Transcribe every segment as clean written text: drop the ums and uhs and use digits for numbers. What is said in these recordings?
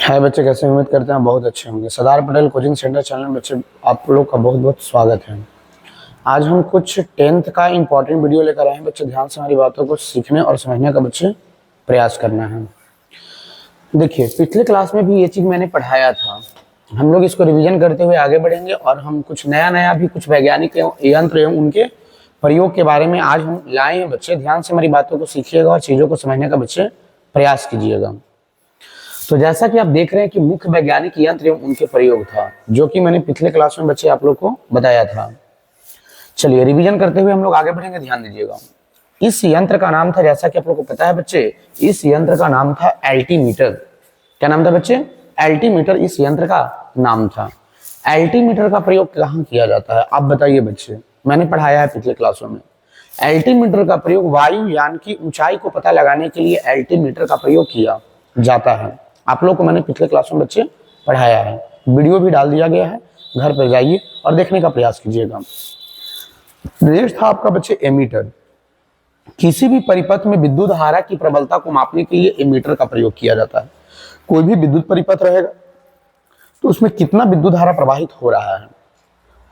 हाय बच्चे, कैसे उम्मीद करते हैं बहुत अच्छे होंगे। Sardar Patel coaching centre channel में बच्चे आप लोग का बहुत बहुत स्वागत है। आज हम कुछ 10th का इंपॉर्टेंट वीडियो लेकर आए हैं। बच्चे ध्यान से हमारी बातों को सीखने और समझने का बच्चे प्रयास करना है। देखिए, पिछले क्लास में भी ये चीज़ मैंने पढ़ाया था। हम लोग इसको रिविजन करते हुए आगे बढ़ेंगे और हम कुछ नया भी कुछ वैज्ञानिक यंत्र एवं उनके प्रयोग के बारे में आज हम लाए हैं। बच्चे ध्यान से हमारी बातों को सीखिएगा और चीज़ों को समझने का बच्चे प्रयास कीजिएगा। तो जैसा कि आप देख रहे हैं कि मुख्य वैज्ञानिक यंत्र एवं उनके प्रयोग था, जो कि मैंने पिछले क्लास में बच्चे आप लोग को बताया था। चलिए रिवीजन करते हुए हम लोग आगे बढ़ेंगे। ध्यान दीजिएगा, इस यंत्र का नाम था, जैसा कि आप लोग को पता है बच्चे, इस यंत्र का नाम था एल्टीमीटर। क्या नाम था बच्चे? एल्टीमीटर इस यंत्र का नाम था। एल्टीमीटर का प्रयोग कहाँ किया जाता है आप बताइए बच्चे? मैंने पढ़ाया है पिछले क्लासों में। एल्टीमीटर का प्रयोग वायुयान की ऊंचाई को पता लगाने के लिए एल्टीमीटर का प्रयोग किया जाता है। आप लोग को मैंने पिछले क्लास में बच्चे पढ़ाया है, वीडियो भी डाल दिया गया है, घर पर जाइए और देखने का प्रयास कीजिएगा। नेक्स्ट था आपका बच्चे एमीटर। किसी भी परिपथ में विद्युत धारा की प्रबलता को मापने के लिए एमीटर का प्रयोग किया जाता है। कोई भी विद्युत परिपथ रहेगा तो उसमें कितना विद्युत धारा प्रवाहित हो रहा है,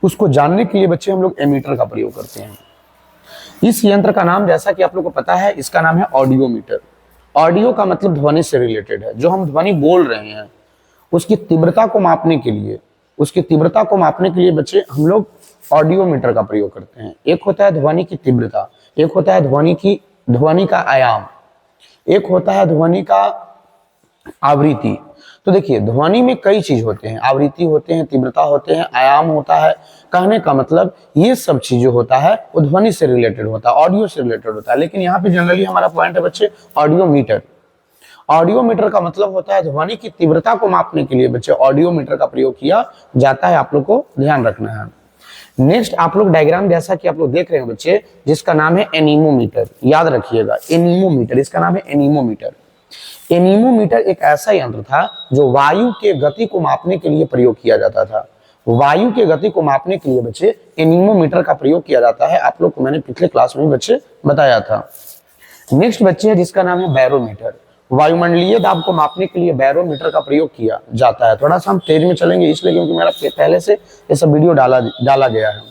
उसको जानने के लिए बच्चे हम लोग एमीटर का प्रयोग करते हैं। इस यंत्र का नाम, जैसा कि आप लोग को पता है, इसका नाम है ऑडियोमीटर। ऑडियो का मतलब ध्वनि से रिलेटेड है। जो हम ध्वनि बोल रहे हैं उसकी तीव्रता को मापने के लिए बच्चे हम लोग ऑडियोमीटर का प्रयोग करते हैं। एक होता है ध्वनि की तीव्रता, एक होता है ध्वनि का आयाम, एक होता है ध्वनि का आवृत्ति। तो देखिए, ध्वनि में कई चीज होते हैं, आवृत्ति होते हैं, तीव्रता होते हैं, आयाम होता है। कहने का मतलब ये सब चीज जो होता है वो ध्वनि से रिलेटेड होता है, ऑडियो से रिलेटेड होता है। लेकिन यहाँ पे जनरली हमारा पॉइंट है बच्चे ऑडियोमीटर। ऑडियोमीटर का मतलब होता है ध्वनि की तीव्रता को मापने के लिए बच्चे ऑडियोमीटर का प्रयोग किया जाता है। आप लोग को ध्यान रखना है। नेक्स्ट आप लोग डायग्राम, जैसा कि आप लोग देख रहे हैं बच्चे, जिसका नाम है एनीमोमीटर। याद रखिएगा, एनीमोमीटर, इसका नाम है एनीमोमीटर। एनीमोमीटर एक ऐसा यंत्र था जो वायु के गति को मापने के लिए प्रयोग किया जाता था। वायु के गति को मापने के लिए बच्चे एनीमोमीटर का प्रयोग किया जाता है। आप लोग को मैंने पिछले क्लास में बच्चे बताया था। नेक्स्ट बच्चे है जिसका नाम है बैरोमीटर। वायुमंडलीय दाब को मापने के लिए बैरोमीटर का प्रयोग किया जाता है। थोड़ा सा हम तेज में चलेंगे इसलिए क्योंकि मेरा पहले से ये सब वीडियो डाला गया है।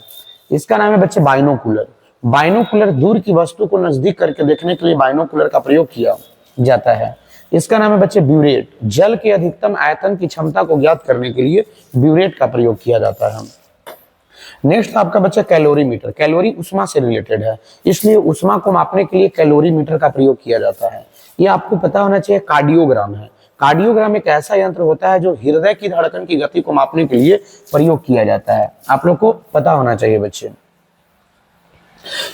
इसका नाम है बच्चे बाइनोकुलर। बाइनोकुलर, दूर की वस्तु को नजदीक करके देखने के लिए बाइनोकुलर का प्रयोग किया जाता है। इसका नाम है बच्चे ब्यूरेट। जल के अधिकतम आयतन की क्षमता को ज्ञात करने के लिए ब्यूरेट का प्रयोग किया जाता है। नेक्स्ट आपका बच्चा कैलोरीमीटर। कैलोरी उष्मा से रिलेटेड है, इसलिए उष्मा को मापने के लिए कैलोरीमीटर का प्रयोग किया जाता है। ये आपको पता होना चाहिए। कार्डियोग्राम है। कार्डियोग्राम एक ऐसा यंत्र होता है जो हृदय की धड़कन की गति को मापने के लिए प्रयोग किया जाता है। आप लोग को पता होना चाहिए बच्चे।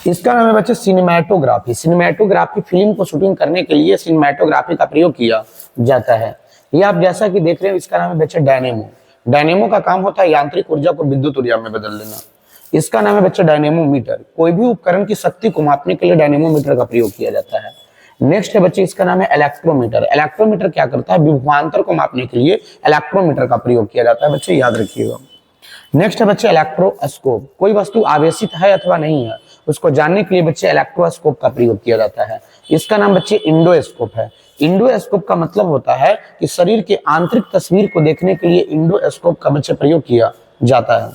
इसका नाम है बच्चे सिनेमैटोग्राफी। सिनेमैटोग्राफी फिल्म को शूटिंग करने के लिए सिनेमैटोग्राफी का प्रयोग किया जाता है। ये आप जैसा कि देख रहे हैं, इसका नाम है बच्चे डायनेमो। डायनेमो का काम होता है यांत्रिक ऊर्जा को विद्युत ऊर्जा में बदल देना। इसका नाम है बच्चे डायनेमोमीटर। कोई भी उपकरण की शक्ति को मापने के लिए डायनेमोमीटर का प्रयोग किया जाता है। नेक्स्ट है बच्चे, इसका नाम है इलेक्ट्रोमीटर। इलेक्ट्रोमीटर क्या करता है? विभवांतर को मापने के लिए इलेक्ट्रोमीटर का प्रयोग किया जाता है। बच्चे याद रखिएगा। नेक्स्ट है बच्चे इलेक्ट्रोस्कोप। कोई वस्तु आवेशित है अथवा नहीं है, उसको जानने के लिए बच्चे इलेक्ट्रोस्कोप का प्रयोग किया जाता है। इसका नाम बच्चे इंडोस्कोप है। इंडोस्कोप का मतलब होता है कि शरीर के आंतरिक तस्वीर को देखने के लिए इंडोस्कोप का बच्चे प्रयोग किया जाता है।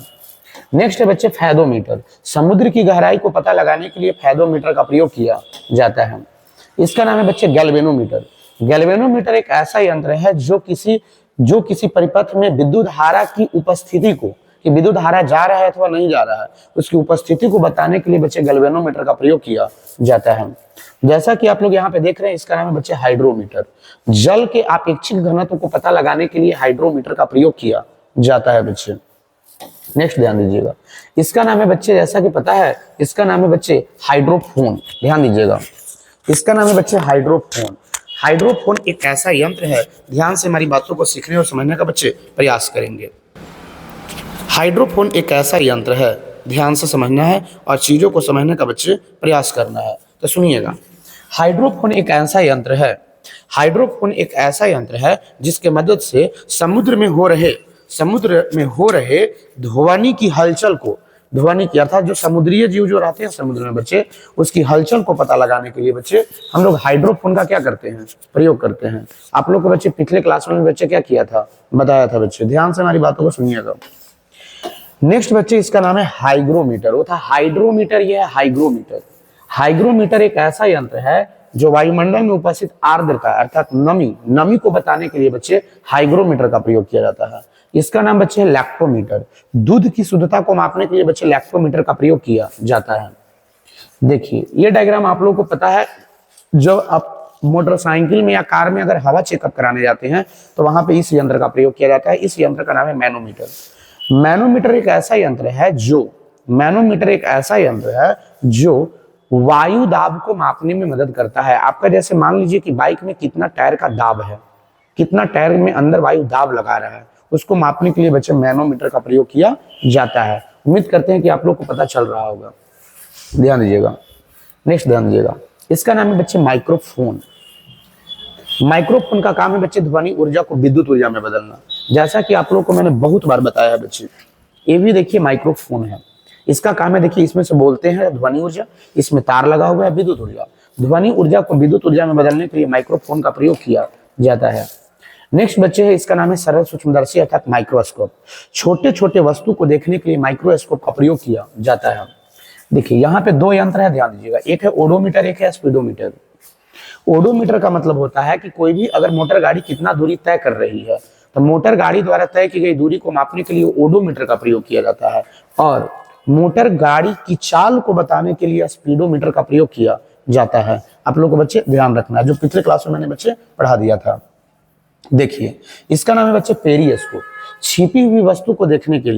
नेक्स्ट है बच्चे फैदोमीटर। समुद्र की गहराई को पता लगाने के लिए फैदोमीटर का प्रयोग किया जाता है। इसका नाम है बच्चे गैल्वेनोमीटर। गैल्वेनोमीटर एक ऐसा यंत्र है जो किसी परिपथ में विद्युत धारा की उपस्थिति को, कि विद्युत धारा जा रहा है अथवा नहीं जा रहा है, उसकी उपस्थिति को बताने के लिए बच्चे गैल्वेनोमीटर का प्रयोग किया जाता है। जैसा कि आप लोग यहाँ पे देख रहे हैं, इसका नाम है बच्चे हाइड्रोमीटर। जल के अपेक्षित घनत्व को पता लगाने के लिए हाइड्रोमीटर का प्रयोग किया जाता है बच्चे। नेक्स्ट ध्यान दीजिएगा, इसका नाम है बच्चे, जैसा कि पता है, इसका नाम है बच्चे हाइड्रोफोन। ध्यान दीजिएगा, इसका नाम है बच्चे हाइड्रोफोन। हाइड्रोफोन एक ऐसा यंत्र है, ध्यान से हमारी बातों को सीखने और समझने का बच्चे प्रयास करेंगे। हाइड्रोफोन एक ऐसा यंत्र है, ध्यान से समझना है और चीजों को समझने का बच्चे प्रयास करना है। तो सुनिएगा, हाइड्रोफोन एक ऐसा यंत्र है, हाइड्रोफोन एक ऐसा यंत्र है जिसके मदद से समुद्र में हो रहे ध्वनि की हलचल को ध्वनि की, अर्थात जो समुद्रीय जीव जो रहते हैं समुद्र में बच्चे, उसकी हलचल को पता लगाने के लिए बच्चे हम लोग हाइड्रोफोन का क्या करते हैं, प्रयोग करते हैं। आप लोग को बच्चे पिछले क्लास में बच्चे क्या किया था, बताया था बच्चे, ध्यान से हमारी बातों को सुनिएगा। नेक्स्ट बच्चे इसका नाम है हाइग्रोमीटर। वो था हाइड्रोमीटर, ये है हाइग्रोमीटर। हाइग्रोमीटर एक ऐसा यंत्र है जो वायुमंडल में उपस्थित आर्द्रता अर्थात नमी को बताने के लिए बच्चे हाइग्रोमीटर का प्रयोग किया जाता है। इसका नाम बच्चे है लैक्टोमीटर। दूध की शुद्धता को मापने के लिए बच्चे लैक्टोमीटर का प्रयोग किया जाता है। देखिए ये डायग्राम आप लोगों को पता है, जब आप मोटरसाइकिल में या कार में अगर हवा चेकअप कराने जाते हैं तो वहां पे इस यंत्र का प्रयोग किया जाता है। इस यंत्र का नाम है मैनोमीटर। मैनोमीटर एक ऐसा यंत्र है जो वायु दाब को मापने में मदद करता है। आपका जैसे मान लीजिए कि बाइक में कितना टायर का दाब है, कितना टायर में अंदर वायु दाब लगा रहा है, उसको मापने के लिए बच्चे मैनोमीटर का प्रयोग किया जाता है। उम्मीद करते हैं कि आप लोग को पता चल रहा होगा। ध्यान दीजिएगा, नेक्स्ट ध्यान दीजिएगा, इसका नाम है बच्चे माइक्रोफोन। माइक्रोफोन का काम है बच्चे ध्वनि ऊर्जा को विद्युत ऊर्जा में बदलना। जैसा कि आप लोग को मैंने बहुत बार बताया है बच्चे, ये भी देखिए माइक्रोफोन है। इसका काम है, देखिए इसमें से बोलते हैं ध्वनि ऊर्जा, इसमें तार लगा हुआ है विद्युत ऊर्जा। ध्वनि ऊर्जा को विद्युत ऊर्जा में बदलने के लिए माइक्रोफोन का प्रयोग किया जाता है। नेक्स्ट बच्चे है, इसका नाम है सरल सूक्ष्मदर्शी अर्थात माइक्रोस्कोप। छोटे छोटे वस्तु को देखने के लिए माइक्रोस्कोप का प्रयोग किया जाता है। देखिए यहाँ पे दो यंत्र है, ध्यान दीजिएगा, एक है ओडोमीटर, एक है स्पीडोमीटर। ओडोमीटर का मतलब होता है कि कोई भी अगर मोटर गाड़ी कितना दूरी तय कर रही है तो मोटर गाड़ी द्वारा तय की गई दूरी को मापने के लिए ओडोमीटर का प्रयोग किया जाता है। और मोटर गाड़ी की चाल को बताने के लिए स्पीडोमीटर का प्रयोग किया जाता है। आप लोगों को बच्चे ध्यान रखना है, जो पिछले क्लास में मैंने बच्चे पढ़ा दिया था। देखिए इसका नाम है बच्चे पेरिस्कोप। छिपी हुई वस्तु को देखने के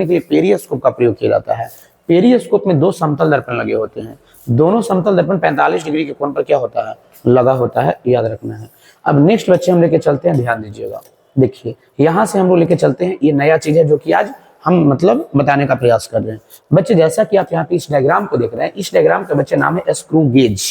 लिए पेरिस्कोप का प्रयोग किया जाता है। पेरिस्कोप में दो समतल दर्पण लगे होते हैं। दोनों समतल दर्पण 45 डिग्री के कोण पर क्या होता है, लगा होता है, याद रखना है। अब नेक्स्ट बच्चे हम लेके चलते हैं, ध्यान दीजिएगा। देखिए यहां से हम लोग लेके चलते हैं, ये नया चीज है जो कि आज हम मतलब बताने का प्रयास कर रहे हैं। बच्चे जैसा कि आप यहाँ पे इस डायग्राम को देख रहे हैं, इस डायग्राम का बच्चे नाम है स्क्रू गेज।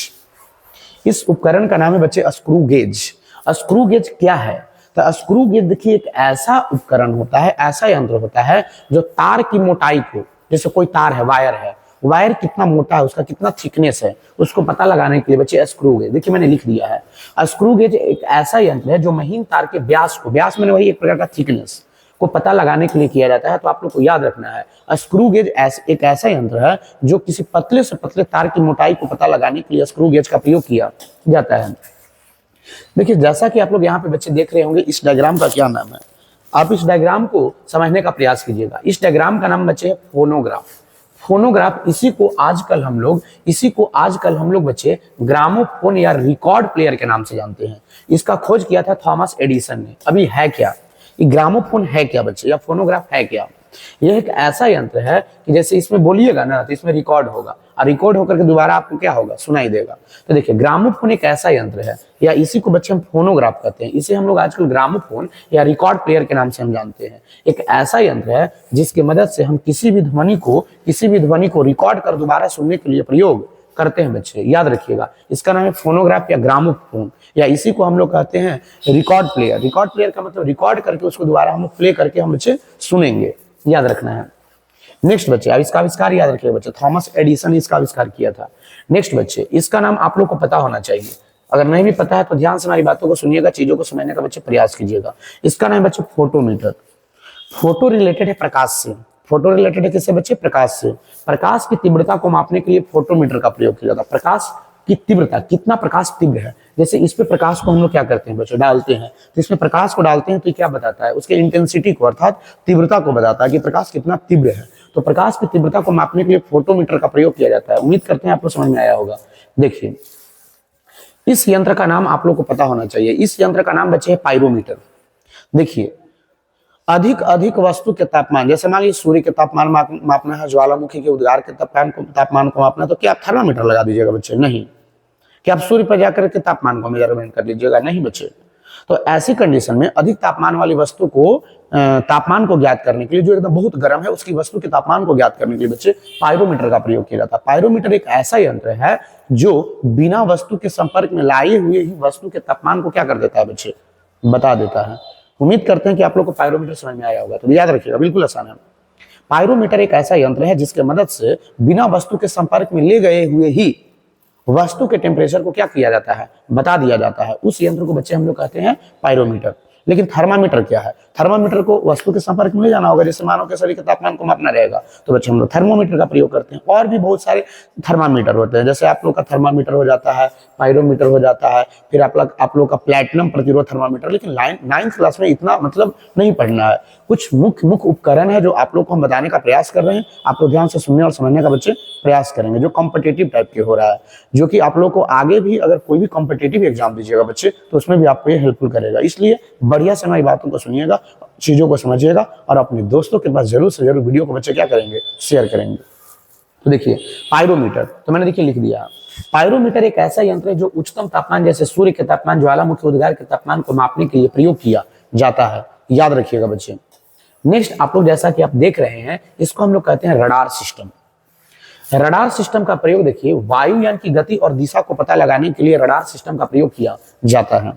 इस उपकरण का नाम है बच्चे स्क्रू गेज। स्क्रू गेज क्या है, तो स्क्रू गेज देखिए एक ऐसा उपकरण होता है, ऐसा यंत्र होता है जो तार की मोटाई को, जैसे कोई तार है, वायर कितना मोटा है, उसका कितना थिकनेस है, उसको पता लगाने के लिए बच्चे स्क्रू गेज, देखिए मैंने लिख दिया है। स्क्रू गेज एक ऐसा यंत्र है जो महीन तार के व्यास में वही एक प्रकार का थिकनेस को पता लगाने के लिए किया जाता है। तो आप लोग को याद रखना है, स्क्रू गेज एक ऐसा यंत्र है जो किसी पतले से पतले तार की मोटाई को पता लगाने के लिए स्क्रू गेज का प्रयोग किया जाता है। देखिए जैसा कि आप लोग यहाँ पे बच्चे देख रहे होंगे, इस डायग्राम का क्या नाम है, आप इस डायग्राम को समझने का प्रयास कीजिएगा। इस डायग्राम का नाम बच्चे है फोनोग्राफ। फोनोग्राफ इसी को आजकल हम लोग बच्चे ग्रामोफोन या रिकॉर्ड प्लेयर के नाम से जानते हैं। इसका खोज किया था थॉमस एडिसन ने। अभी है क्या ये ग्रामोफोन, है क्या बच्चे, या फोनोग्राफ है क्या? यह एक ऐसा यंत्र है कि जैसे इसमें बोलिएगा ना तो इसमें रिकॉर्ड होगा, और रिकॉर्ड होकर के दोबारा आपको क्या होगा, सुनाई देगा। तो देखिए ग्रामोफोन एक ऐसा यंत्र है, या इसी को बच्चे हम फोनोग्राफ कहते हैं। इसे हम लोग आजकल ग्रामोफोन या रिकॉर्ड प्लेयर के नाम से हम जानते हैं। एक ऐसा यंत्र है जिसकी मदद से हम किसी भी ध्वनि को रिकॉर्ड कर दोबारा सुनने के लिए प्रयोग करते हैं बच्चे, याद रखिएगा। इसका नाम है फोनोग्राफ या ग्रामोफोन, या इसी को हम लोग कहते हैं रिकॉर्ड प्लेयर। रिकॉर्ड प्लेयर का मतलब रिकॉर्ड करके उसको दोबारा हम लोग प्ले करके हम बच्चे सुनेंगे, याद रखना है। नेक्स्ट बच्चे, अब इसका आविष्कार याद रखिएगा बच्चे, थॉमस एडिसन ने इसका आविष्कार किया था। नेक्स्ट बच्चे, इसका नाम आप लोग को पता होना चाहिए, अगर नहीं भी पता है तो ध्यान से हमारी बातों को सुनिएगा, चीजों को समझने का बच्चे प्रयास कीजिएगा। इसका नाम बच्चे फोटोमीटर। फोटो रिलेटेड है प्रकाश से। फोटो रिलेटेड है किससे बच्चे, प्रकाश से। प्रकाश की तीव्रता को मापने के लिए फोटोमीटर का प्रयोग किया जाता है। प्रकाश की तीव्रता, कितना प्रकाश तीव्र है, जैसे इस पे प्रकाश को हम लोग क्या करते हैं बच्चे, डालते हैं, तो इसमें प्रकाश को डालते हैं तो क्या बताता है, उसके इंटेंसिटी को अर्थात तीव्रता को बताता है कि प्रकाश कितना तीव्र है। तो प्रकाश की तीव्रता को मापने के लिए फोटोमीटर का प्रयोग किया जाता है। उम्मीद करते हैं आपको समझ में आया होगा। देखिए इस यंत्र का नाम आप लोग को पता होना चाहिए। इस यंत्र का नाम बच्चे है पायरोमीटर। देखिए अधिक वस्तु के तापमान, जैसे मान लीजिए सूर्य के तापमान मापना है, ज्वालामुखी के उद्गार के तापमान को मापना है, तो क्या आप थर्मामीटर लगा दीजिएगा बच्चे? नहीं। क्या आप सूर्य पर जाकर के तापमान को मेजरमेंट कर लीजिएगा? नहीं बच्चे। तो ऐसी कंडीशन में अधिक तापमान वाली वस्तु को तापमान को ज्ञात करने के लिए, जो एकदम बहुत गर्म है उसकी वस्तु के तापमान को ज्ञात करने के लिए बच्चे पायरोमीटर का प्रयोग किया जाता है। पायरोमीटर एक ऐसा यंत्र है जो बिना वस्तु के संपर्क में लाए हुए ही वस्तु के तापमान को क्या कर देता है बच्चे, बता देता है। उम्मीद करते हैं कि आप लोग को पायरोमीटर समझ में आया होगा। तो याद रखिएगा, बिल्कुल आसान है। पायरोमीटर एक ऐसा यंत्र है जिसके मदद से बिना वस्तु के संपर्क में ले गए हुए ही वस्तु के टेम्परेचर को क्या किया जाता है, बता दिया जाता है। उस यंत्र को बच्चे हम लोग कहते हैं पायरोमीटर। लेकिन थर्मामीटर क्या है? थर्मामीटर को वस्तु के संपर्क में ले जाना होगा, जैसे मानव के शरीर के तापमान को मापना रहेगा, तो बच्चे हम लोग थर्मोमीटर का प्रयोग करते हैं। और भी बहुत सारे थर्मामीटर होते हैं, जैसे आप लोग का थर्मामीटर हो जाता है, पायरोमीटर हो जाता है, फिर आप लोग का प्लैटिनम प्रतिरोध थर्मामीटर। लेकिन 9th क्लास में इतना मतलब नहीं पढ़ना है। कुछ मुख्य उपकरण है जो आप लोग को हम बताने का प्रयास कर रहे हैं, आप लोग ध्यान से सुनने और समझने का बच्चे प्रयास करेंगे, जो कॉम्पिटेटिव टाइप के हो रहा है, जो कि आप लोग को आगे भी अगर कोई भी कॉम्पिटेटिव एग्जाम दीजिएगा बच्चे, तो उसमें भी आपको ये हेल्पफुल करेगा। इसलिए बढ़िया से हमारी बातों को सुनिएगा, चीजों को समझिएगा और अपने दोस्तों के पास जरूर से जरूर वीडियो को बच्चे क्या करेंगे, शेयर करेंगे। तो देखिए पायरोमीटर, तो मैंने देखिए लिख दिया, पायरोमीटर एक ऐसा यंत्र है जो उच्चतम तापमान जैसे सूर्य के तापमान, ज्वालामुखी उद्गार के तापमान को मापने के लिए प्रयोग किया जाता है। याद रखिएगा बच्चे। नेक्स्ट आप लोग जैसा कि आप देख रहे हैं, इसको हम लोग कहते हैं रडार सिस्टम। रडार सिस्टम का प्रयोग देखिए, वायुयान की गति और दिशा को पता लगाने के लिए रडार सिस्टम का प्रयोग किया जाता है।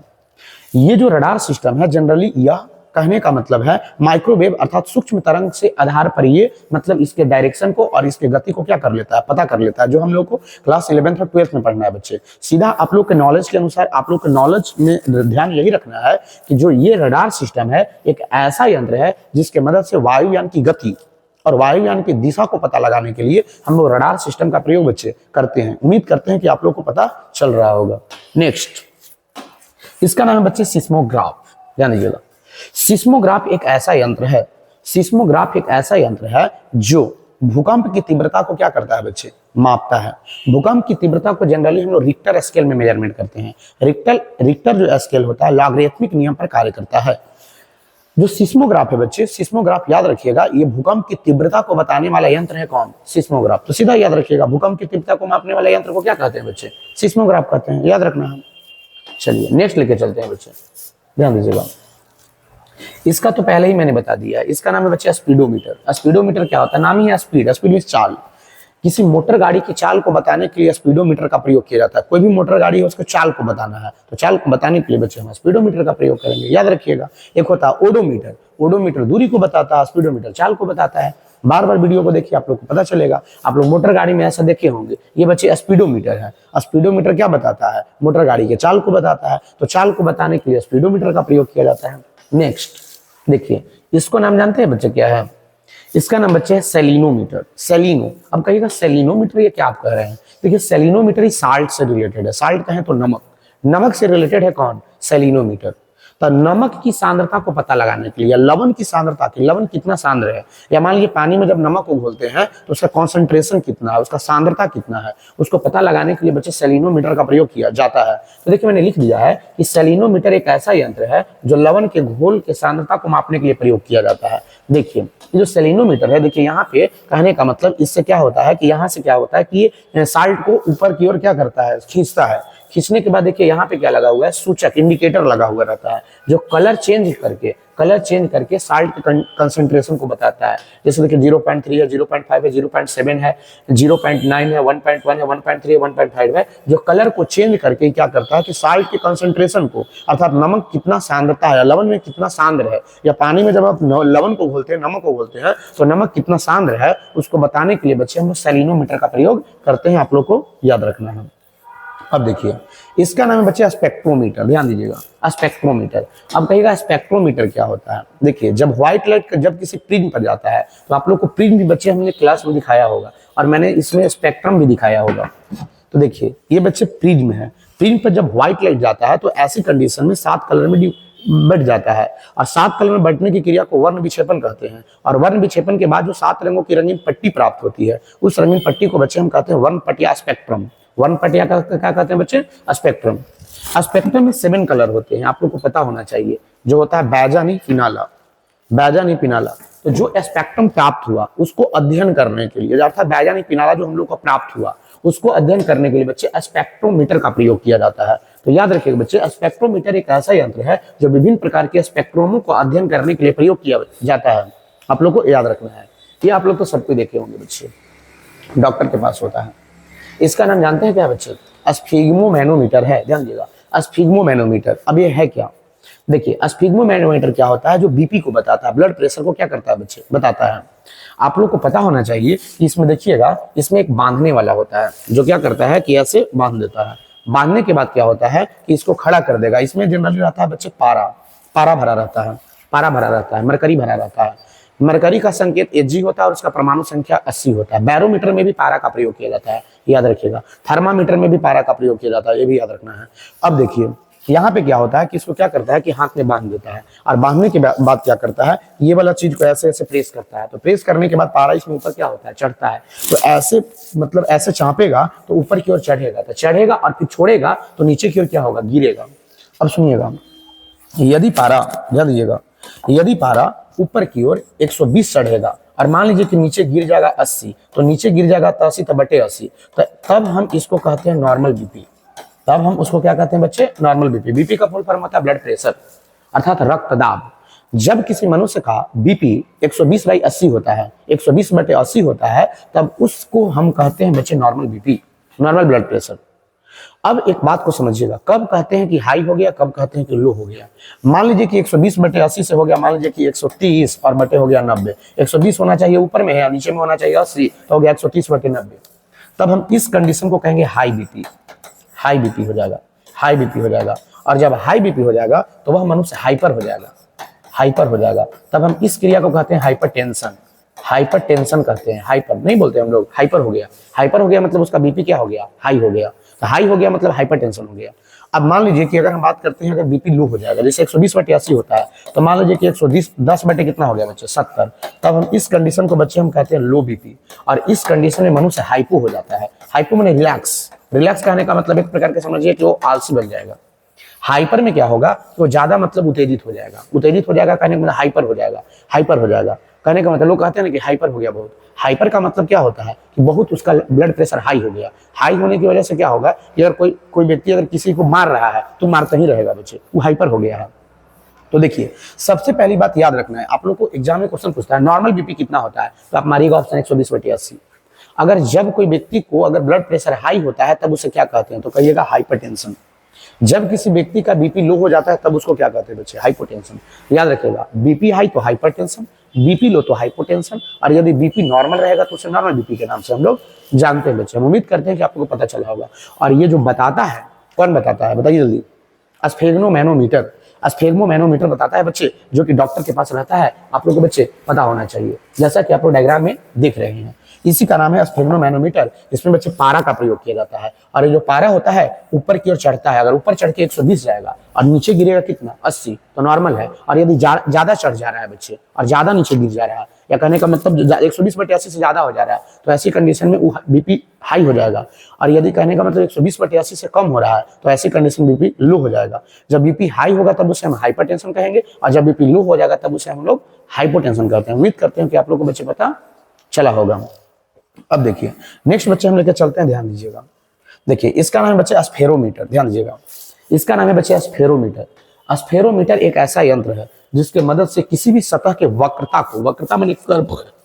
ये जो रडार सिस्टम है, जनरली यह कहने का मतलब है माइक्रोवेव अर्थात सूक्ष्म तरंग से आधार पर ये मतलब इसके डायरेक्शन को और इसके गति को क्या कर लेता है, पता कर लेता है, जो हम लोग को क्लास 11th और 12th में पढ़ना है बच्चे। सीधा आप लोग के नॉलेज के अनुसार, आप लोग के नॉलेज में ध्यान यही रखना है कि जो ये रडार सिस्टम है एक ऐसा यंत्र है जिसके मदद से वायुयान की गति और वायुयान की दिशा को पता लगाने के लिए हम लोग रडार सिस्टम का प्रयोग बच्चे करते हैं। उम्मीद करते हैं कि आप लोग को पता चल रहा होगा। नेक्स्ट, इसका नाम है बच्चे सिस्मोग्राफ। ध्यान दीजिएगा, सिस्मोग्राफ एक ऐसा यंत्र है, सिस्मोग्राफ एक ऐसा यंत्र है जो भूकंप की तीव्रता को क्या करता है बच्चे, मापता है। भूकंप की तीव्रता को जनरली हम लोग रिक्टर स्केल में मेजरमेंट करते हैं। रिक्टर जो स्केल होता है लॉगरिथमिक नियम पर कार्य करता है। जो सिस्मोग्राफ है बच्चे, सिस्मोग्राफ याद रखिएगा, ये भूकंप की तीव्रता को बताने वाला यंत्र है। कौन? सिस्मोग्राफ। तो सीधा याद रखिएगा, भूकंप की तीव्रता को मापने वाले यंत्र को क्या कहते हैं बच्चे, सिस्मोग्राफ कहते हैं। याद रखना है। चलिए नेक्स्ट लेके चलते हैं बच्चे, ध्यान दीजिएगा। इसका तो पहले ही मैंने बता दिया है, इसका नाम है बच्चे स्पीडोमीटर। स्पीडोमीटर क्या होता है? नाम ही है स्पीड, स्पीड मींस चाल। किसी मोटर गाड़ी की चाल को बताने के लिए स्पीडोमीटर का प्रयोग किया जाता है। कोई भी मोटर गाड़ी है उसको चाल को बताना है, तो चाल को बताने के लिए बच्चे हम स्पीडोमीटर का प्रयोग करेंगे। याद रखिएगा। एक होता है ओडोमीटर, ओडोमीटर दूरी को बताता है, स्पीडोमीटर चाल को बताता है। बार बार वीडियो को देखिए, आप लोग को पता चलेगा। आप लोग मोटर गाड़ी में ऐसा देखे होंगे, ये बच्चे स्पीडोमीटर है। स्पीडोमीटर क्या बताता है? मोटर गाड़ी के चाल को बताता है, तो चाल को बताने के लिए स्पीडोमीटर का प्रयोग किया जाता है। नेक्स्ट देखिए, इसको नाम जानते हैं बच्चे, क्या है? इसका नाम बच्चे है सेलिनोमीटर। सेलिनो, अब कहिएगा सेलिनोमीटर ये क्या आप कह रहे हैं? देखिए सेलिनोमीटर ही साल्ट से रिलेटेड है। साल्ट कहें तो नमक, नमक से रिलेटेड है कौन? सेलिनोमीटर। तो नमक की सांद्रता को पता लगाने के लिए, या लवण की सांद्रता की, लवण कितना सांद्र है, या मान लीजिए पानी में जब नमक को घोलते हैं तो उसका कॉन्सेंट्रेशन कितना है, उसका सांद्रता कितना है, उसको पता लगाने के लिए बच्चे सेलिनोमीटर का प्रयोग किया जाता है। तो देखिए मैंने लिख दिया है कि सेलिनोमीटर एक ऐसा यंत्र है जो लवण के घोल के सांद्रता को मापने के लिए प्रयोग किया जाता है। देखिए ये जो सेलिनोमीटर है, देखिए यहाँ पे कहने का मतलब इससे क्या होता है कि यहाँ से क्या होता है कि ये साल्ट को ऊपर की ओर क्या करता है, खींचता है। खींचने के बाद देखिए यहाँ पे क्या लगा हुआ है, सूचक, इंडिकेटर लगा हुआ रहता है, जो कलर चेंज करके साल्ट के कंसंट्रेशन को बताता है। जैसे देखिए 0.3 है, 0.5 है, 0.7 है, 0.9 है, 1.1 है, 1.3 है, 1.5 है, जो कलर को चेंज करके क्या करता है कि साल्ट के कंसंट्रेशन को, अर्थात नमक कितना सांद्रता है, लवण में कितना सांद्र है, या पानी में जब आप लवण को घोलते हैं, नमक को घोलते हैं, तो नमक कितना सांद्र है उसको बताने के लिए बच्चे हम सेलिनोमीटर का प्रयोग करते हैं। आप लोग को याद रखना है। अब देखिए इसका नाम है बच्चे स्पेक्ट्रोमीटर। ध्यान दीजिएगा, स्पेक्ट्रोमीटर। अब कहिएगा स्पेक्ट्रोमीटर क्या होता है? देखिए जब व्हाइट लाइट जब किसी प्रिज्म पर जाता है, तो आप लोग को प्रिज्म भी बच्चे हमने क्लास में दिखाया होगा, और मैंने इसमें स्पेक्ट्रम भी दिखाया होगा। तो देखिए ये बच्चे प्रिज्म है। प्रिज्म पर जब व्हाइट लाइट जाता है तो ऐसी कंडीशन में 7 कलर में बढ़ जाता है, और 7 कलर में बढ़ने की क्रिया को वर्ण विक्षेपण कहते हैं। और वर्ण विक्षेपण के बाद जो 7 रंगों की रंगीन पट्टी प्राप्त होती है, उस रंगीन पट्टी को बच्चे हम कहते हैं वर्णपटिया स्पेक्ट्रम। वर्णपटिया का क्या कहते हैं बच्चे? स्पेक्ट्रम। स्पेक्ट्रम में 7 कलर होते हैं, आप लोग को पता होना चाहिए, जो होता है बैजानी, फिनाला, बैजानी, पिनाला। तो जो स्पेक्ट्रम प्राप्त हुआ उसको अध्ययन करने के लिए, अर्थात बैजानी, पिनाला जो हम लोग को प्राप्त हुआ उसको अध्ययन करने के लिए बच्चे स्पेक्ट्रोमीटर का प्रयोग किया जाता है। तो याद रखिएगा बच्चे, स्पेक्ट्रोमीटर एक ऐसा यंत्र है जो विभिन्न प्रकार के स्पेक्ट्रमों को अध्ययन करने के लिए प्रयोग किया जाता है। आप लोग को याद रखना है। ये आप लोग तो सबको देखे होंगे बच्चे, डॉक्टर के पास होता है। इसका नाम जानते हैं क्या बच्चे? स्फिग्मोमैनोमीटर है। ध्यान दीजिएगा, स्फिग्मोमैनोमीटर। अब ये है क्या? देखिए स्फिग्मोमेनोमीटर क्या होता है, जो बीपी को बताता है, ब्लड प्रेशर को क्या करता है बच्चे, बताता है। आप लोग को पता होना चाहिए कि इसमें देखिएगा, इसमें एक बांधने वाला होता है जो क्या करता है कि ऐसे बांध देता है। बांधने के बाद क्या होता है कि इसको खड़ा कर देगा। इसमें जनरली रहता है बच्चे पारा, पारा भरा रहता है, पारा भरा रहता है, मरकरी भरा रहता है। मरकरी का संकेत Hg होता है और उसका परमाणु संख्या 80 होता है। बैरोमीटर में भी पारा का प्रयोग किया जाता है, याद रखिएगा। थर्मामीटर में भी पारा का प्रयोग किया जाता है, ये भी याद रखना है। अब देखिए यहाँ पे क्या होता है कि इसको क्या करता है कि हाथ में बांध देता है, और बांधने के बाद क्या करता है, ये वाला चीज को ऐसे ऐसे प्रेस करता है। तो प्रेस करने के बाद पारा इसमें ऊपर क्या होता है, चढ़ता है। तो ऐसे मतलब ऐसे चापेगा तो ऊपर की ओर चढ़ेगा, तो चढ़ेगा और फिर छोड़ेगा तो नीचे की ओर क्या होगा, गिरेगा। अब सुनिएगा, यदि पारा, ध्यान दीजिएगा, यदि पारा ऊपर की ओर 120 चढ़ेगा और मान लीजिए कि नीचे गिर जाएगा 80, तो नीचे गिर जाएगा 80 तो बटे 80, तो तब हम इसको कहते हैं नॉर्मल बीपी। तब हम उसको क्या कहते हैं बच्चे, नॉर्मल बीपी। बीपी का फुल फॉर्म होता है ब्लड प्रेशर अर्थात रक्तदाब। जब किसी मनुष्य का बीपी 120/80 होता है, 120/80 होता है, तब उसको हम कहते हैं बच्चे normal BP, normal blood pressure. अब एक बात को समझिएगा, कब कहते हैं कि हाई हो गया, कब कहते हैं कि लो हो गया। मान लीजिए कि 120/80 से हो गया, मान लीजिए कि 130 और बटे हो गया 90। 120 होना चाहिए ऊपर में है, नीचे में होना चाहिए 80, तो हो गया 130/90। तब हम इस कंडीशन को कहेंगे हाई बीपी। हाई बीपी हो जाएगा, हाई बीपी हो जाएगा। और जब हाई बीपी हो जाएगा तो वह मनुष्य हाइपर हो जाएगा, हाइपर हो जाएगा। तब हम इस क्रिया को कहते हैं हाइपरटेंशन। हाइपरटेंशन कहते हैं, हाइपर नहीं बोलते हम लोग, हाइपर हो गया। हाइपर हो गया मतलब उसका बीपी क्या हो गया, हाई हो गया। तो हाई हो गया मतलब हाइपरटेंशन हो गया। अब मान लीजिए कि अगर हम बात करते हैं, अगर बीपी लो हो जाएगा, जैसे 120/80 होता है, तो मान लीजिए कि 110 बटे कितना हो गया बच्चे, 70। तब हम इस कंडीशन को बच्चे हम कहते हैं लो बीपी। और इस कंडीशन में मनुष्य हाइपो हो जाता है। हाइपो माने रिलैक्स। रिलैक्स कहने का मतलब एक प्रकार के समझिए कि वो आलसी बन जाएगा। हाइपर में क्या होगा, तो ज्यादा मतलब उत्तेजित हो जाएगा। उत्तेजित हो जाएगा कहने का मतलब हाइपर हो जाएगा, हाइपर हो जाएगा कहने का मतलब, लोग कहते हैं ना कि हाइपर हो गया बहुत। हाइपर का मतलब क्या होता है कि बहुत उसका ब्लड प्रेशर हाई हो गया। हाई होने की वजह से क्या होगा कि अगर कोई व्यक्ति अगर किसी को मार रहा है तो मारता ही रहेगा बच्चे, वो हाइपर हो गया है। तो देखिए सबसे पहली बात याद रखना है, आप लोग को एग्जाम में क्वेश्चन पूछता है नॉर्मल बीपी कितना होता है, तो आप मारिएगा ऑप्शन 120/80। अगर जब कोई व्यक्ति को अगर ब्लड प्रेशर हाई होता है तब उसे क्या कहते हैं, तो कहिएगा हाइपरटेंशन। जब किसी व्यक्ति का बीपी लो हो जाता है तब उसको क्या कहते हैं बच्चे, हाइपोटेंशन। याद रखिएगा, बीपी हाई तो हाइपरटेंशन, बीपी लो तो हाइपोटेंशन, और यदि बीपी नॉर्मल रहेगा तो उसे नॉर्मल बीपी के नाम से हम लोग जानते हैं बच्चे। हम उम्मीद करते हैं कि आप लोगों को पता चला होगा। और ये जो बताता है, कौन बताता है बताइए जल्दी, स्फेग्मोमैनोमीटर। स्फेग्मोमैनोमीटर बताता है बच्चे, जो कि डॉक्टर के पास रहता है। आप लोग को बच्चे पता होना चाहिए, जैसा कि आप लोग डायग्राम में देख रहे हैं। इसी का नाम है स्फेग्मोमैनोमीटर। इसमें बच्चे पारा का प्रयोग किया जाता है, और ये जो पारा होता है ऊपर की ओर चढ़ता है। अगर ऊपर चढ़ के 120 जाएगा और नीचे गिरेगा कितना, 80, तो नॉर्मल है। और यदि ज्यादा चढ़ जा रहा है बच्चे और ज्यादा नीचे गिर जा रहा है, या कहने का मतलब 120/80 से ज्यादा हो जा रहा है, तो ऐसी कंडीशन में बीपी हाई हो जाएगा। और यदि कहने का मतलब 120/80 से कम हो रहा है, तो ऐसी कंडीशन बीपी लो हो जाएगा। जब बीपी हाई होगा तब उसे हम हाइपरटेंशन कहेंगे, और जब बीपी लो हो जाएगा तब उसे हम लोग हाइपोटेंशन कहते हैं। उम्मीद करते हैं कि आप लोग को बच्चे पता चला होगा। अब देखिए नेक्स्ट बच्चे हम लेकर चलते हैं, ध्यान दीजिएगा। देखिए इसका नाम है बच्चे स्फेरोमीटर, ध्यान दीजिएगा। इसका नाम है बच्चे स्फेरोमीटर। स्फेरोमीटर एक ऐसा यंत्र है जिसके मदद से किसी भी सतह के वक्रता को, वक्रता माने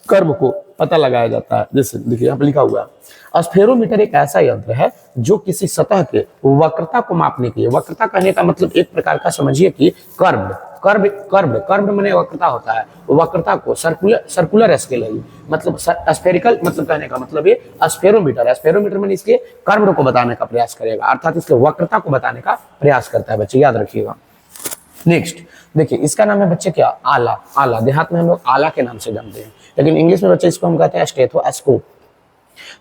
कर्व को पता लगाया जाता है। जैसे देखिए यहाँ पे लिखा हुआ है, स्फेरोमीटर एक ऐसा यंत्र है जो किसी सतह के वक्रता को मापने के लिए, वक्रता कहने का मतलब एक प्रकार का समझिए कि कर्व, कर्व कर्व कर्व माने वक्रता होता है। वक्रता को सर्कुलर स्केल है, मतलब स्फेरिकल, मतलब कहने का मतलब ये स्फेरोमीटर है। स्फेरोमीटर में इसके कर्व को बताने का प्रयास करेगा, अर्थात इसके वक्रता को बताने का प्रयास करता है बच्चे, याद रखिएगा। नेक्स्ट देखिए इसका नाम है बच्चे क्या, आला। आला देहात में हम लोग आला के नाम से जानते हैं, लेकिन इंग्लिश में बच्चे इसको हम कहते हैं स्टेथोस्कोप।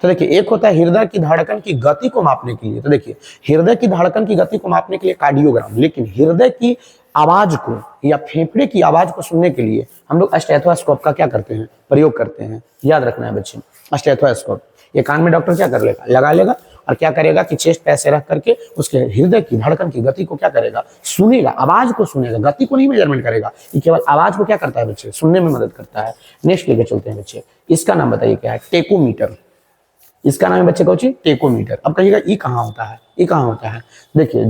तो देखिए एक होता है हृदय की धड़कन की गति को मापने के लिए, तो देखिए हृदय की धड़कन की गति को मापने के लिए कार्डियोग्राम, लेकिन हृदय की आवाज को या फेफड़े की आवाज को सुनने के लिए हम लोग स्टेथोस्कोप का क्या करते हैं, प्रयोग करते हैं। याद रखना है बच्चे, स्टेथोस्कोप ये कान में डॉक्टर क्या कर लेगा, लगा लेगा, और क्या करेगा कि चेस्ट पे ऐसे रख करके उसके हृदय की धड़कन की गति को क्या करेगा, सुनेगा, आवाज को सुनेगा, गति को नहीं मेजरमेंट करेगा। ये केवल आवाज को क्या करता है बच्चे, सुनने में मदद करता है। नेक्स्ट लेके चलते हैं बच्चे, इसका नाम बताइए क्या है, टेकोमीटर। इसका नाम है बच्चे कौन सी, टेकोमीटर। अब कहिएगा ये कहाँ होता है, ये कहाँ होता है। देखिए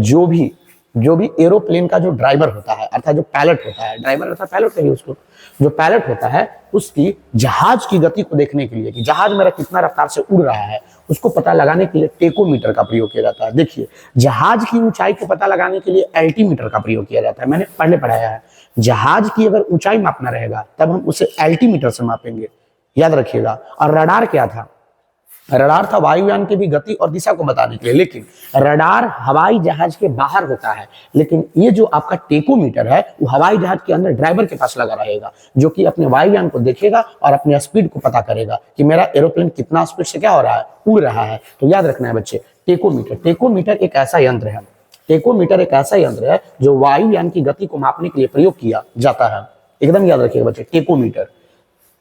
जो भी एरोप्लेन का जो ड्राइवर होता है अर्थात जो पायलट होता है, ड्राइवर अर्थात पायलट कहिए उसको, जो पायलट होता है उसकी जहाज की गति को देखने के लिए कि जहाज मेरा कितना रफ्तार से उड़ रहा है उसको पता लगाने के लिए टेकोमीटर का प्रयोग किया जाता है। देखिए, जहाज की ऊंचाई को पता लगाने के लिए एल्टीमीटर का प्रयोग किया जाता है। मैंने पहले पढ़ाया है, जहाज की अगर ऊंचाई मापना रहेगा तब हम उसे एल्टीमीटर से मापेंगे, याद रखिएगा। और रडार क्या था? रडार था वायुयान की भी गति और दिशा को बताने के लिए, लेकिन रडार हवाई जहाज के बाहर होता है, लेकिन ये जो आपका टेकोमीटर है वो हवाई जहाज के अंदर ड्राइवर के पास लगा रहेगा, जो कि अपने वायुयान को देखेगा और अपने स्पीड को पता करेगा कि मेरा एरोप्लेन कितना स्पीड से क्या हो रहा है, उड़ रहा है। तो याद रखना है बच्चे, टेकोमीटर। टेकोमीटर एक ऐसा यंत्र है, टेकोमीटर एक ऐसा यंत्र है जो वायुयान की गति को मापने के लिए प्रयोग किया जाता है। एकदम याद रखिएगा बच्चे, टेकोमीटर।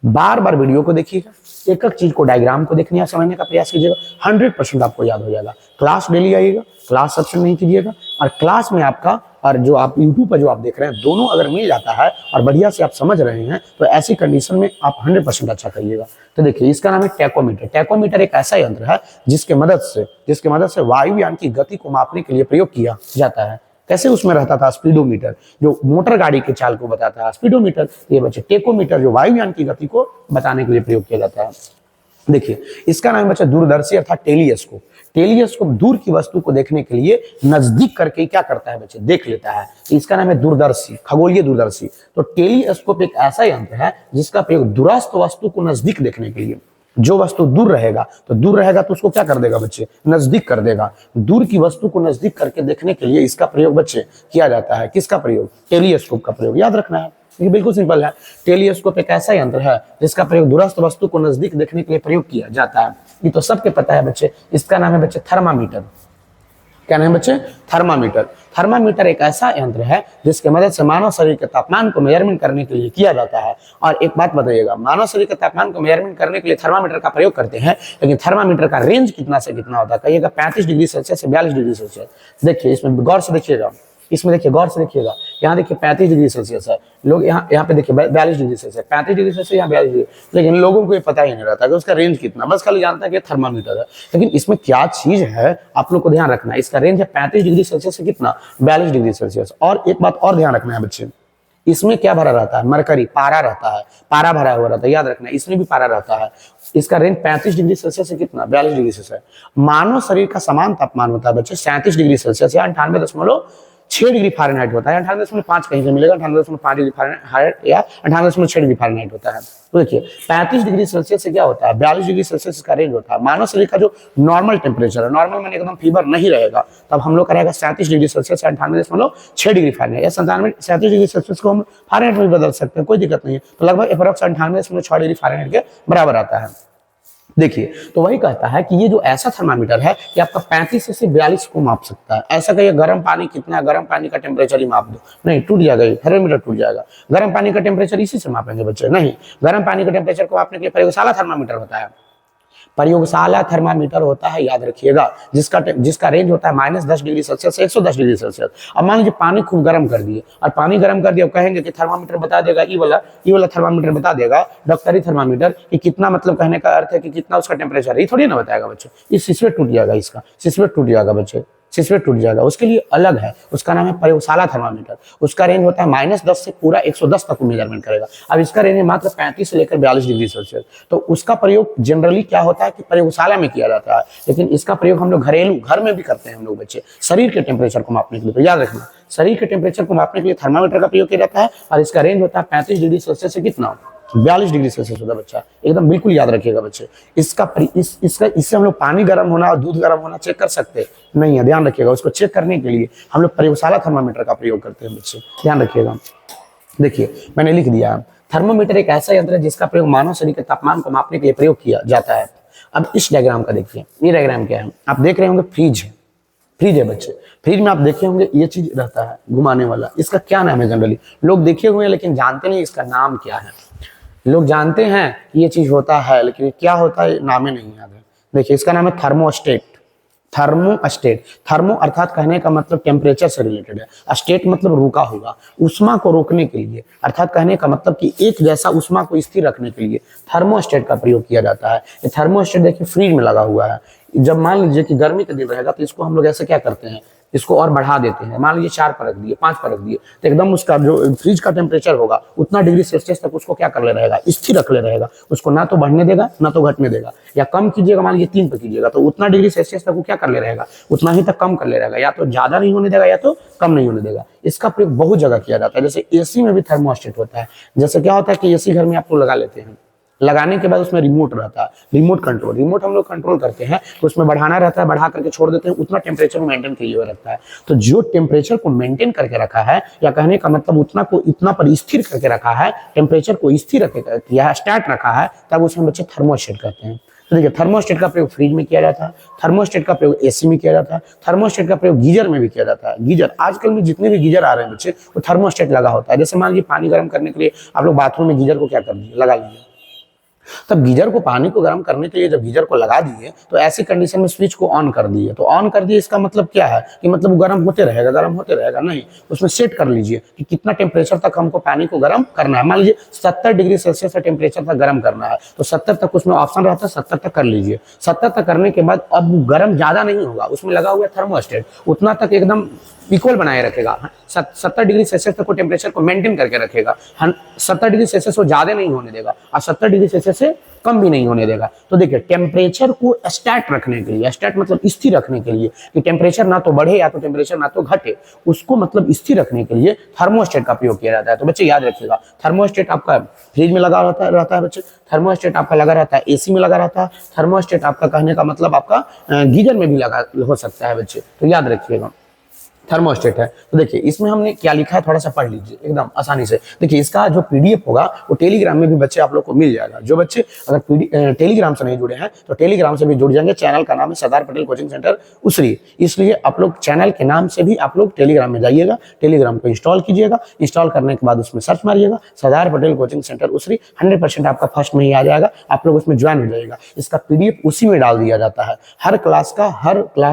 बार बार वीडियो को देखिएगा, एक एक चीज को, डायग्राम को देखने या समझने का प्रयास कीजिएगा, 100% आपको याद हो जाएगा। क्लास डेली आइएगा, क्लास सब्सक्राइब नहीं कीजिएगा, और क्लास में आपका और जो आप यूट्यूब पर जो आप देख रहे हैं दोनों अगर मिल जाता है और बढ़िया से आप समझ रहे हैं तो ऐसी कंडीशन में आप 100% अच्छा करिएगा। तो देखिए, इसका नाम है टेकोमीटर। टेकोमीटर एक ऐसा यंत्र है जिसके मदद से वायुयान की गति को मापने के लिए प्रयोग किया जाता है। कैसे? उसमें रहता था स्पीडोमीटर, जो मोटर गाड़ी के चाल को बताता है, स्पीडोमीटर। ये बच्चे टेकोमीटर जो वायुयान की गति को बताने के लिए प्रयोग किया जाता है। देखिए, इसका नाम बच्चा दूरदर्शी अर्थात टेलीस्कोप। टेलीस्कोप दूर की वस्तु को देखने के लिए नजदीक करके क्या करता है बच्चे, देख लेता है। इसका नाम है दूरदर्शी, खगोलीय दूरदर्शी। तो टेलीस्कोप एक ऐसा यंत्र है जिसका प्रयोग दूरस्थ वस्तु को नजदीक देखने के लिए, जो वस्तु दूर रहेगा तो उसको क्या कर देगा बच्चे, नजदीक कर देगा। दूर की वस्तु को नजदीक करके देखने के लिए इसका प्रयोग बच्चे किया जाता है। किसका प्रयोग? टेलीस्कोप का प्रयोग। याद रखना है, ये बिल्कुल सिंपल है। टेलीस्कोप एक ऐसा यंत्र है जिसका प्रयोग दूरस्थ वस्तु को नजदीक देखने के लिए प्रयोग किया जाता है। ये तो सबके पता है बच्चे। इसका नाम है बच्चे थर्मामीटर। क्या नाम है बच्चे? थर्मामीटर। थर्मामीटर एक ऐसा यंत्र है जिसके मदद से मानव शरीर के तापमान को मेजरमेंट करने के लिए किया जाता है। और एक बात बताइएगा, मानव शरीर के तापमान को मेजरमेंट करने के लिए थर्मामीटर का प्रयोग करते हैं, लेकिन थर्मामीटर का रेंज कितना से कितना होता है? कहिएगा 35 डिग्री सेल्सियस से 42 डिग्री सेल्सियस। देखिए, इसमें गौर से देखिएगा, गौर से देखिएगा। यहाँ देखिए 35 डिग्री सेल्सियस है, लोग यहाँ पे देखिए 42 डिग्री सेल्सियस, 35 डिग्री सेल्सियस, यहाँ 42 डिग्री, लेकिन लोगों को ये पता ही नहीं रहता कि उसका रेंज कितना, बस खाली जानता है कि थर्मामीटर है। लेकिन इसमें क्या चीज है आप लोग को ध्यान रखना है। इसका रेंज है 35 डिग्री सेल्सियस से कितना, 42 डिग्री सेल्सियस। और एक बात और ध्यान रखना है बच्चे, इसमें क्या भरा रहता है? मरकरी, पारा रहता है, पारा भरा हुआ रहता है। याद रखना है, इसमें भी पारा रहता है। इसका रेंज 35 डिग्री सेल्सियस से कितना, 42 डिग्री सेल्सियस। मानव शरीर का समान तापमान होता है बच्चे 37 डिग्री सेल्सियस या 98.6 डिग्री फ़ारेनहाइट होता है। 98.5 कहीं से मिलेगा, 98.5 डिग्री फ़ारेनहाइट या 98.6 डिग्री फ़ारेनहाइट होता है। तो देखिए 35 डिग्री सेल्सियस से क्या होता है, 42 डिग्री सेल्सियस का रेंज होता है। मानव शरीर का जो नॉर्मल टेम्परेचर है, नॉर्मल मैंने एकदम फीवर नहीं रहेगा, तब हम लोग का रहेगा 37 डिग्री सेल्सियस से 98.6 डिग्री फ़ारेनहाइट या 37 डिग्री सेल्सियस को हम फ़ारेनहाइट में बदल सकते हैं, कोई दिक्कत नहीं है। तो लगभग अप्रॉक्स 98.6 डिग्री फ़ारेनहाइट के बराबर आता है। देखिए, तो वही कहता है कि ये जो ऐसा थर्मामीटर है कि आपका 35 से 42 को माप सकता है। ऐसा कहिए गर्म पानी कितना, गर्म पानी का टेम्परेचर ही माप दो, नहीं, टूट जाएगा, थर्मामीटर टूट जाएगा। गर्म पानी का टेम्परेचर इसी से मापेंगे बच्चे? नहीं, गर्म पानी का टेम्परेचर को मापने के लिए प्रयोगशाला थर्मामीटर होता है। प्रयोगशाला थर्मामीटर होता है, याद रखिएगा, जिसका रेंज होता है -10 डिग्री सेल्सियस से 110 डिग्री सेल्सियस। अब मान लीजिए पानी खूब गर्म कर दिए, और पानी गर्म कर दिया, कहेंगे कि थर्मामीटर बता देगा, ये वाला थर्मामीटर बता देगा, डॉक्टरी थर्मामीटर, कि कितना, मतलब कहने का अर्थ है कि कितना उसका टेम्परेचर है, ये थोड़ी ना बताएगा बच्चे। इस सिस्वे टूट जाएगा, इसका सिस्वे टूट जाएगा बच्चे, सिस्वे टूट जाएगा। उसके लिए अलग है, उसका नाम है प्रयोगशाला थर्मामीटर। उसका रेंज होता है -10 से पूरा 110 तक मेजरमेंट करेगा। अब इसका रेंज है मात्र 35 से लेकर 42 डिग्री सेल्सियस। तो उसका प्रयोग जनरली क्या होता है कि प्रयोगशाला में किया जाता है, लेकिन इसका प्रयोग हम लोग घरेलू, घर में भी करते हैं हम लोग बच्चे, शरीर के टेम्परेचर को मापने के लिए। तो याद रखना, शरीर के टेम्परेचर को मापने के लिए थर्मामीटर का प्रयोग किया जाता है, और इसका रेंज होता है 35 डिग्री सेल्सियस से कितना, 42 डिग्री सेल्सियस होता है बच्चा। एकदम बिल्कुल याद रखिएगा बच्चे। इससे हम लोग पानी गर्म होना और दूध गर्म होना चेक कर सकते नहीं है, ध्यान रखिएगा। उसको चेक करने के लिए हम लोग प्रयोगशाला थर्मामीटर का प्रयोग करते हैं बच्चे, ध्यान रखिएगा। देखिए, मैंने लिख दिया, थर्मोमीटर एक ऐसा यंत्र है जिसका प्रयोग मानव शरीर के तापमान को मापने के लिए प्रयोग किया जाता है। अब इस डायग्राम का देखिए, ये डायग्राम क्या है, आप देख रहे होंगे फ्रिज है, फ्रिज है बच्चे। फ्रिज में आप देखे होंगे ये चीज रहता है घुमाने वाला, इसका क्या नाम है? जनरली लोग देखे हुए हैं लेकिन जानते नहीं इसका नाम क्या है। लोग जानते हैं कि ये चीज होता है, लेकिन क्या होता है नाम ही नहीं याद है। देखिए, इसका नाम है थर्मोस्टेट। थर्मोस्टेट, थर्मो अर्थात कहने का मतलब टेम्परेचर से रिलेटेड है, स्टेट मतलब रुका होगा, उष्मा को रोकने के लिए, अर्थात कहने का मतलब कि एक जैसा उष्मा को स्थिर रखने के लिए थर्मोस्टेट का प्रयोग किया जाता है। ये थर्मोस्टेट देखिए फ्रिज में लगा हुआ है। जब मान लीजिए कि गर्मी का दिन रहेगा तो इसको हम लोग ऐसे क्या करते हैं, इसको और बढ़ा देते हैं, मान लीजिए 4 पर रख दिए, 5 पर रख दिए, तो एकदम उसका जो फ्रिज का टेम्परेचर होगा उतना डिग्री सेल्सियस तक उसको क्या कर ले रहेगा, स्थिर रख ले रहेगा। उसको ना तो बढ़ने देगा ना तो घटने देगा। या कम कीजिएगा, मान लीजिए 3 पर कीजिएगा, तो उतना डिग्री सेल्सियस तक वो क्या कर ले रहेगा, उतना ही तक कम कर ले रहेगा। या तो ज्यादा नहीं होने देगा या तो कम नहीं होने देगा। इसका प्रयोग बहुत जगह किया जाता है। जैसे एसी में भी थर्मोस्टेट होता है। जैसे क्या होता है कि एसी घर में आप लोग लगा लेते हैं, लगाने के बाद उसमें रिमोट रहता है, रिमोट कंट्रोल, रिमोट हम लोग कंट्रोल करते हैं, तो उसमें बढ़ाना रहता है, बढ़ा करके छोड़ देते हैं, उतना टेम्परेचर को मेंटेन किए हुए रखता है। तो जो टेम्परेचर को मेंटेन करके रखा है, या कहने का मतलब उतना को इतना पर स्थिर करके रखा है, टेम्परेचर को स्थिर किया है, स्टार्ट रखा है, तब उसमें बच्चे थर्मोस्टेट कहते हैं। तो देखिए, थर्मोस्टेट का प्रयोग फ्रिज में किया जाता है, थर्मोस्टेट का प्रयोग एसी में किया जाता है, थर्मोस्टेट का प्रयोग गीजर में भी किया जाता है। गीजर, आजकल में जितने भी गीजर आ रहे हैं बच्चे, वो थर्मोस्टेट लगा होता है। जैसे मान लीजिए पानी गर्म करने के लिए आप लोग बाथरूम में गीजर को क्या कर दिए, लगा लीजिए। तब गीजर को, पानी को गर्म करने के लिए जब गीजर को लगा दिए, तो ऐसी कंडीशन में स्विच को ऑन कर दिए। तो ऑन कर दिए, इसका मतलब क्या है कि मतलब वो गर्म होते रहेगा, गर्म होते रहेगा नहीं, उसमें सेट कर लीजिए कि कितना टेम्परेचर तक हमको पानी को गर्म करना है। मान लीजिए 70 डिग्री सेल्सियस का टेम्परेचर तक गर्म करना है, तो 70 तक उसमें ऑप्शन रहता है, 70 तक कर लीजिए। 70 तक करने के बाद अब गर्म ज्यादा नहीं होगा, उसमें लगा हुआ थर्मोस्टेट उतना तक एकदम इक्वल बनाए रखेगा। 70 डिग्री सेल्सियस तक को टेम्परेचर को मेंटेन करके रखेगा। 70 डिग्री सेल्सियस को ज्यादा नहीं होने देगा और 70 डिग्री सेल्सियस से कम भी नहीं होने देगा। तो देखिए, टेम्परेचर को स्टैट रखने के लिए, स्टैट मतलब स्थिर रखने के लिए, कि टेम्परेचर ना तो बढ़े या तो टेम्परेचर ना तो घटे, उसको मतलब स्थिर रखने के लिए थर्मोस्टेट का प्रयोग किया जाता है। तो बच्चे याद रखिएगा, थर्मोस्टेट आपका फ्रिज में लगा रहता है बच्चे, थर्मोस्टेट आपका लगा रहता है एसी में लगा रहता है, थर्मोस्टेट आपका कहने का मतलब आपका गीजर में भी लगा हो सकता है बच्चे। तो याद रखिएगा, थर्मोस्टेट है। तो देखिए, इसमें हमने क्या लिखा है थोड़ा सा पढ़ लीजिए एकदम आसानी से। देखिए, इसका जो पीडीएफ होगा वो टेलीग्राम में भी बच्चे आप लोग को मिल जाएगा। जो बच्चे अगर टेलीग्राम से नहीं जुड़े हैं तो टेलीग्राम से भी जुड़ जाएंगे। चैनल का नाम है सरदार पटेल कोचिंग सेंटर उसरी, इसलिए आप लोग चैनल के नाम से भी आप लोग टेलीग्राम में जाइएगा, टेलीग्राम को इंस्टॉल कीजिएगा। इंस्टॉल करने के बाद उसमें search मारिएगा Sardar Patel coaching centre उसरी, 100% आपका फर्स्ट में ही आ जाएगा। आप लोग उसमें ज्वाइन हो जाएगा। इसका पीडीएफ उसी में डाल दिया जाता है, हर क्लास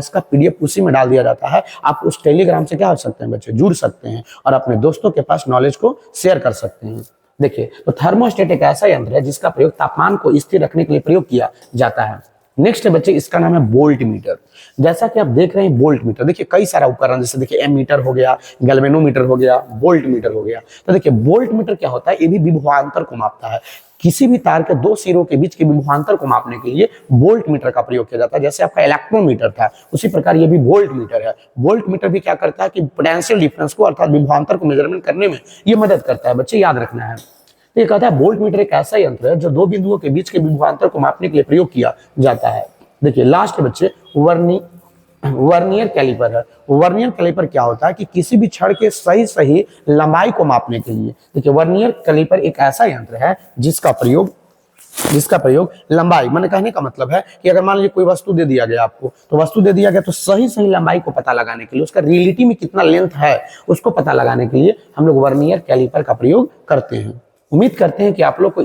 का पीडीएफ उसी में डाल दिया जाता है। आप उस टेलीग्राम से क्या हो सकते हैं बच्चे, जुड़ सकते हैं और अपने दोस्तों के पास नॉलेज को शेयर कर सकते हैं। देखिए, तो थर्मोस्टेट एक ऐसा यंत्र है जिसका प्रयोग तापमान को स्थिर रखने के लिए प्रयोग किया जाता है। नेक्स्ट है बच्चे, इसका नाम है वोल्ट मीटर। जैसा कि आप देख रहे हैं वोल्ट मीटर, देखिए कई सारा उपकरण, जैसे देखिए एमीटर हो गया, गैल्वेनोमीटर हो गया, वोल्ट मीटर हो गया। तो देखिए, वोल्ट मीटर क्या होता है, ये भी विभवांतर को मापता है। किसी भी तार के दो सिरों के बीच के विभवांतर को मापने के लिए वोल्ट मीटर का प्रयोग किया जाता है। जैसे आपका इलेक्ट्रोमीटर था, उसी प्रकार ये भी वोल्ट मीटर है। वोल्ट मीटर भी क्या करता है कि पोटेंशियल डिफरेंस को अर्थात विभवांतर को मेजरमेंट करने में ये मदद करता है। बच्चे याद रखना है। तो ये कहता है वोल्ट मीटर एक ऐसा यंत्र है जो दो बिंदुओं के बीच के विभवांतर को मापने के लिए प्रयोग किया जाता है। देखिए, लास्ट बच्चे वर्नियर कैलिपर है। वर्नियर कैलिपर क्या होता है कि किसी भी छड़ के सही लंबाई को मापने के लिए, देखिए वर्नियर कैलिपर एक ऐसा यंत्र है जिसका प्रयोग लंबाई, मैंने कहने का मतलब है कि अगर मान लीजिए कोई वस्तु दे दिया गया आपको, तो वस्तु दे दिया गया तो सही लंबाई को पता लगाने के लिए, उसका रियलिटी में कितना लेंथ है उसको पता लगाने के लिए हम लोग वर्नियर कैलिपर का प्रयोग करते हैं। उम्मीद करते हैं कि आप लोग को